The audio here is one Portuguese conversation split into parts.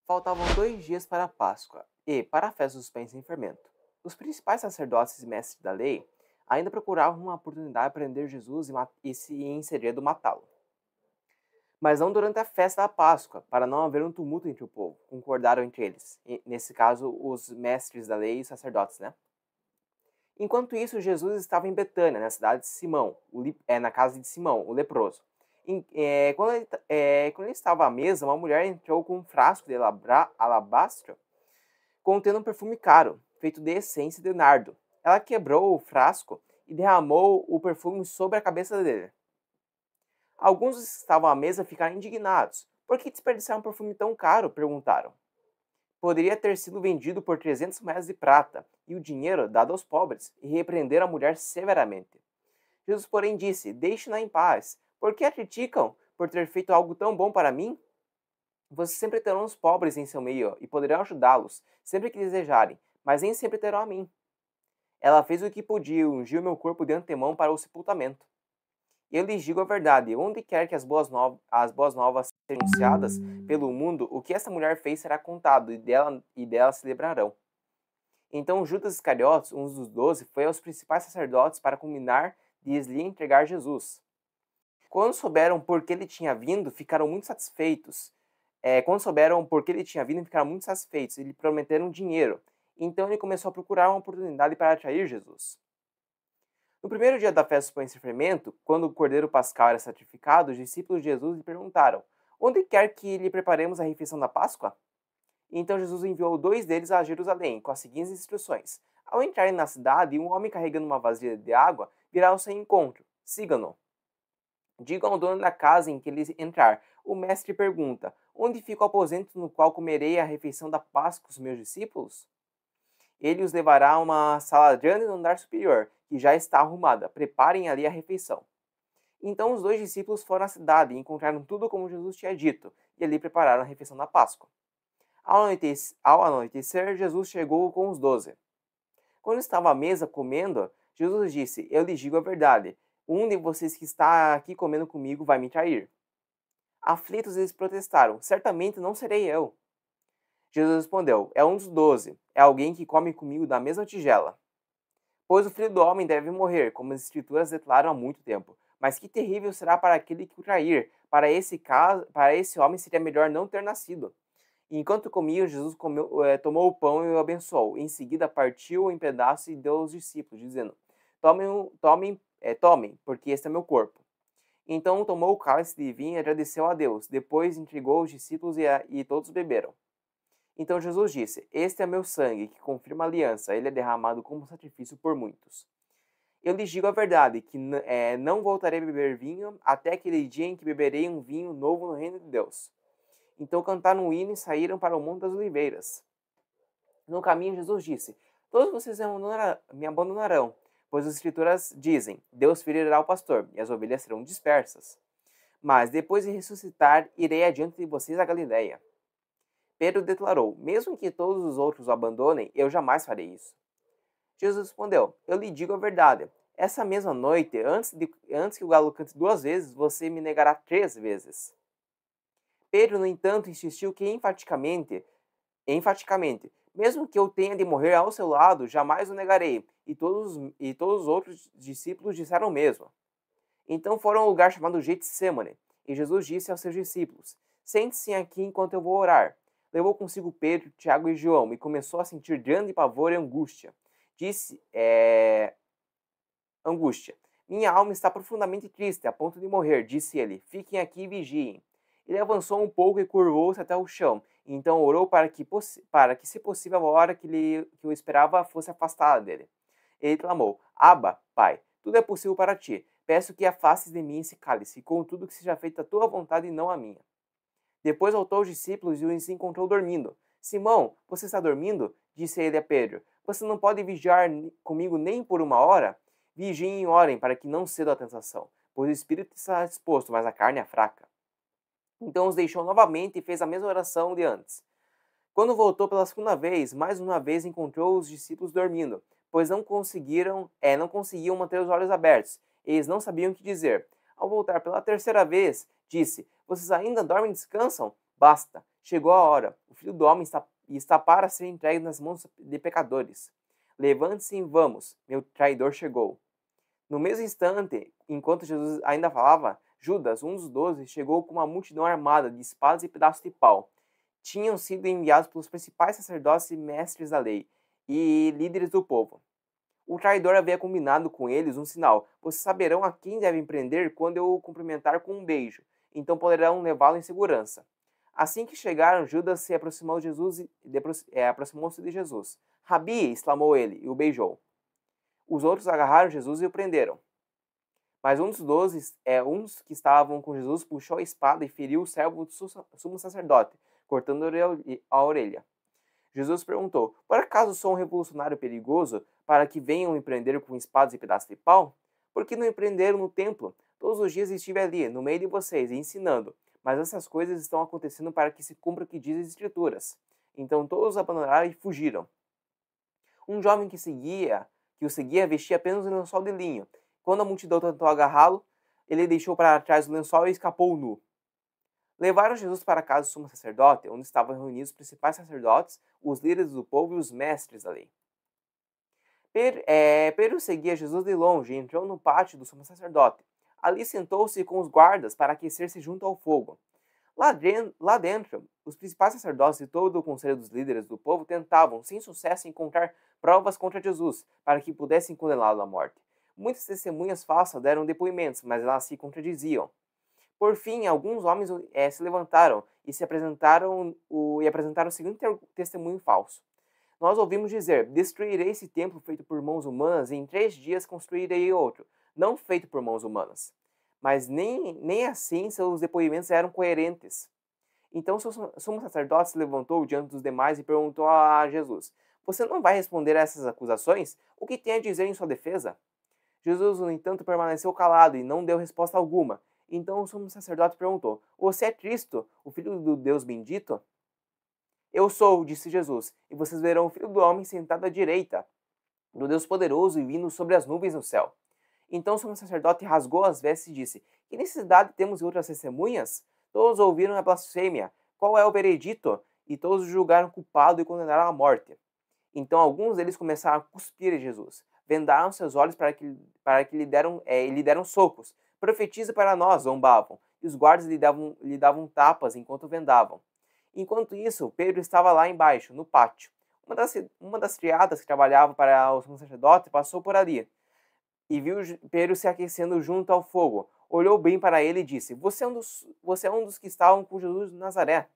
Faltavam 2 dias para a Páscoa e, para a festa dos pães sem fermento, os principais sacerdotes e mestres da lei ainda procuravam uma oportunidade para prender Jesus e em segredo matá-lo. Mas não durante a festa da Páscoa, para não haver um tumulto entre o povo, concordaram entre eles, nesse caso, os mestres da lei e os sacerdotes, né? Enquanto isso, Jesus estava em Betânia, na cidade de Simão, na casa de Simão, o leproso. Quando ele estava à mesa, uma mulher entrou com um frasco de alabastro contendo um perfume caro, feito de essência de nardo. Ela quebrou o frasco e derramou o perfume sobre a cabeça dele. Alguns dos que estavam à mesa ficaram indignados. Por que desperdiçar um perfume tão caro? Perguntaram. Poderia ter sido vendido por 300 moedas de prata e o dinheiro dado aos pobres, e repreenderam a mulher severamente. Jesus, porém, disse: Deixe-na em paz. Por que a criticam por ter feito algo tão bom para mim? Vocês sempre terão os pobres em seu meio e poderão ajudá-los sempre que desejarem, mas nem sempre terão a mim. Ela fez o que podia e ungiu meu corpo de antemão para o sepultamento. Eu lhes digo a verdade: onde quer que as boas novas sejam anunciadas pelo mundo, o que essa mulher fez será contado e dela se lembrarão. Então Judas Iscariotes, um dos 12, foi aos principais sacerdotes para combinar de lhe entregar Jesus. Quando souberam por que ele tinha vindo, ficaram muito satisfeitos. E lhe prometeram dinheiro. Então ele começou a procurar uma oportunidade para atrair Jesus. No primeiro dia da festa dos pães sem fermento, quando o cordeiro pascal era sacrificado, os discípulos de Jesus lhe perguntaram: Onde quer que lhe preparemos a refeição da Páscoa? Então Jesus enviou 2 deles a Jerusalém, com as seguintes instruções: Ao entrarem na cidade, um homem carregando uma vasilha de água virá ao seu encontro. Sigam-no. Digam ao dono da casa em que ele entrar: O mestre pergunta: Onde fica o aposento no qual comerei a refeição da Páscoa com os meus discípulos? Ele os levará a uma sala grande no andar superior, que já está arrumada. Preparem ali a refeição. Então os 2 discípulos foram à cidade e encontraram tudo como Jesus tinha dito, e ali prepararam a refeição da Páscoa. Ao anoitecer, Jesus chegou com os 12. Quando estava à mesa comendo, Jesus disse: Eu lhes digo a verdade, um de vocês que está aqui comendo comigo vai me trair. Aflitos, eles protestaram: Certamente não serei eu. Jesus respondeu: É um dos 12, é alguém que come comigo da mesma tigela. Pois o Filho do Homem deve morrer, como as Escrituras declaram há muito tempo. Mas que terrível será para aquele que o trair. Para esse homem seria melhor não ter nascido. E enquanto comiam, Jesus tomou o pão e o abençoou. Em seguida partiu em pedaços e deu aos discípulos, dizendo: Tomem, porque este é meu corpo. Então tomou o cálice de vinho e agradeceu a Deus. Depois entregou aos discípulos e todos beberam. Então Jesus disse: Este é meu sangue, que confirma a aliança. Ele é derramado como sacrifício por muitos. Eu lhes digo a verdade, que não voltarei a beber vinho até aquele dia em que beberei um vinho novo no reino de Deus. Então cantaram um hino e saíram para o Monte das Oliveiras. No caminho, Jesus disse: Todos vocês me abandonarão, pois as Escrituras dizem: Deus ferirá o pastor, e as ovelhas serão dispersas. Mas depois de ressuscitar, irei adiante de vocês a Galiléia. Pedro declarou: Mesmo que todos os outros o abandonem, eu jamais farei isso. Jesus respondeu: Eu lhe digo a verdade. Essa mesma noite, antes que o galo cante 2 vezes, você me negará 3 vezes. Pedro, no entanto, insistiu que enfaticamente, mesmo que eu tenha de morrer ao seu lado, jamais o negarei. E todos os outros discípulos disseram o mesmo. Então foram a um lugar chamado Getsemane, e Jesus disse aos seus discípulos: Sente-se aqui enquanto eu vou orar. Levou consigo Pedro, Tiago e João e começou a sentir grande pavor e angústia. Angústia. Minha alma está profundamente triste, a ponto de morrer, disse ele. Fiquem aqui e vigiem. Ele avançou um pouco e curvou-se até o chão. Então orou para que, se possível, a hora que o esperava fosse afastada dele. Ele clamou: Abba, Pai, tudo é possível para ti. Peço que afastes de mim esse cálice, contudo que seja feita a tua vontade e não a minha. Depois voltou aos discípulos e os encontrou dormindo. Simão, você está dormindo? Disse ele a Pedro. Você não pode vigiar comigo nem por 1 hora? Vigiem e orem para que não ceda à tentação, pois o espírito está disposto, mas a carne é fraca. Então os deixou novamente e fez a mesma oração de antes. Quando voltou pela segunda vez, mais uma vez encontrou os discípulos dormindo, pois não conseguiam manter os olhos abertos. Eles não sabiam o que dizer. Ao voltar pela terceira vez, disse: Vocês ainda dormem e descansam? Basta, Chegou a hora. O Filho do Homem está para ser entregue nas mãos de pecadores. Levante-se e vamos. Meu traidor chegou. No mesmo instante, enquanto Jesus ainda falava, Judas, um dos 12, chegou com uma multidão armada de espadas e pedaços de pau. Tinham sido enviados pelos principais sacerdotes e mestres da lei e líderes do povo. O traidor havia combinado com eles um sinal. Vocês saberão a quem devem prender quando eu o cumprimentar com um beijo. Então poderão levá-lo em segurança. Assim que chegaram, Judas se aproximou de Jesus aproximou-se de Jesus. Rabi, exclamou ele, e o beijou. Os outros agarraram Jesus e o prenderam. Mas um dos 12, uns que estavam com Jesus, puxou a espada e feriu o servo do sumo sacerdote, cortando a orelha. Jesus perguntou, por acaso sou um revolucionário perigoso para que venham me prender com espadas e pedaços de pau? Por que não me prenderam no templo? Todos os dias estive ali, no meio de vocês, ensinando. Mas essas coisas estão acontecendo para que se cumpra o que diz as Escrituras. Então todos abandonaram e fugiram. Um jovem que o seguia vestia apenas um lençol de linho. Quando a multidão tentou agarrá-lo, ele deixou para trás o lençol e escapou nu. Levaram Jesus para a casa do sumo sacerdote, onde estavam reunidos os principais sacerdotes, os líderes do povo e os mestres da lei. Pedro seguia Jesus de longe e entrou no pátio do sumo sacerdote. Ali sentou-se com os guardas para aquecer-se junto ao fogo. Lá dentro, os principais sacerdotes e todo o conselho dos líderes do povo tentavam, sem sucesso, encontrar provas contra Jesus, para que pudessem condená-lo à morte. Muitas testemunhas falsas deram depoimentos, mas elas se contradiziam. Por fim, alguns homens se levantaram e apresentaram o seguinte testemunho falso. Nós ouvimos dizer, destruirei esse templo feito por mãos humanas e em 3 dias construirei outro, não feito por mãos humanas. Mas nem assim seus depoimentos eram coerentes. Então o sumo sacerdote se levantou diante dos demais e perguntou a Jesus, você não vai responder a essas acusações? O que tem a dizer em sua defesa? Jesus, no entanto, permaneceu calado e não deu resposta alguma. Então o sumo sacerdote perguntou, você é Cristo, o Filho do Deus bendito? Eu sou, disse Jesus, e vocês verão o Filho do Homem sentado à direita do Deus poderoso e vindo sobre as nuvens no céu. Então o sumo sacerdote rasgou as vestes e disse, que necessidade temos de outras testemunhas? Todos ouviram a blasfêmia. Qual é o veredito? E todos o julgaram culpado e condenaram à morte. Então alguns deles começaram a cuspir em Jesus. Vendaram seus olhos para que lhe deram socos. Profetiza para nós, zombavam. E os guardas lhe davam tapas enquanto vendavam. Enquanto isso, Pedro estava lá embaixo, no pátio. Uma das criadas que trabalhava para o sumo sacerdote passou por ali e viu Pedro se aquecendo junto ao fogo. Olhou bem para ele e disse, você é um dos que estavam com Jesus de Nazaré.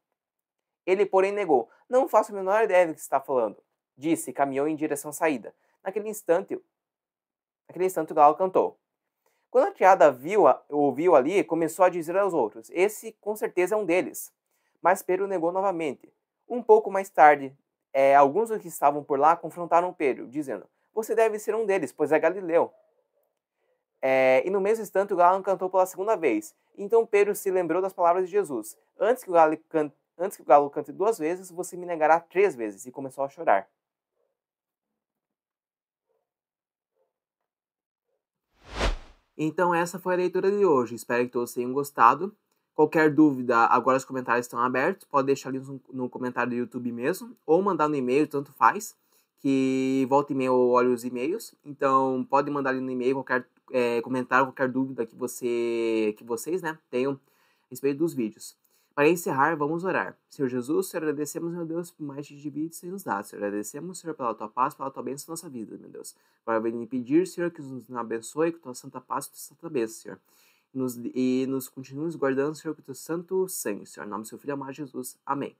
Ele, porém, negou. Não faço a menor ideia do que está falando. Disse e caminhou em direção à saída. Naquele instante o galo cantou. Quando a criada ouviu ali, começou a dizer aos outros, esse com certeza é um deles. Mas Pedro negou novamente. Um pouco mais tarde, alguns dos que estavam por lá confrontaram Pedro, dizendo, você deve ser um deles, pois é galileu. E no mesmo instante o galo cantou pela segunda vez. Então Pedro se lembrou das palavras de Jesus. Antes que o galo cante 2 vezes, você me negará 3 vezes. E começou a chorar. Então essa foi a leitura de hoje. Espero que todos tenham gostado. Qualquer dúvida, agora os comentários estão abertos. Pode deixar ali no comentário do YouTube mesmo. Ou mandar no e-mail, tanto faz. Que volta e meia eu olho os e-mails. Então pode mandar ali no e-mail qualquer comentário, qualquer dúvida que vocês tenham a respeito dos vídeos. Para encerrar, vamos orar. Senhor Jesus, Senhor, agradecemos, meu Deus, por mais de vida que você nos dá. Senhor, agradecemos, Senhor, pela tua paz, pela tua bênção na nossa vida, meu Deus. Agora vem me pedir, Senhor, que nos abençoe com tua santa paz, com tua santa bênção, Senhor. E nos continue nos guardando, Senhor, com teu santo sangue, Senhor. Em nome do seu Filho amado Jesus. Amém.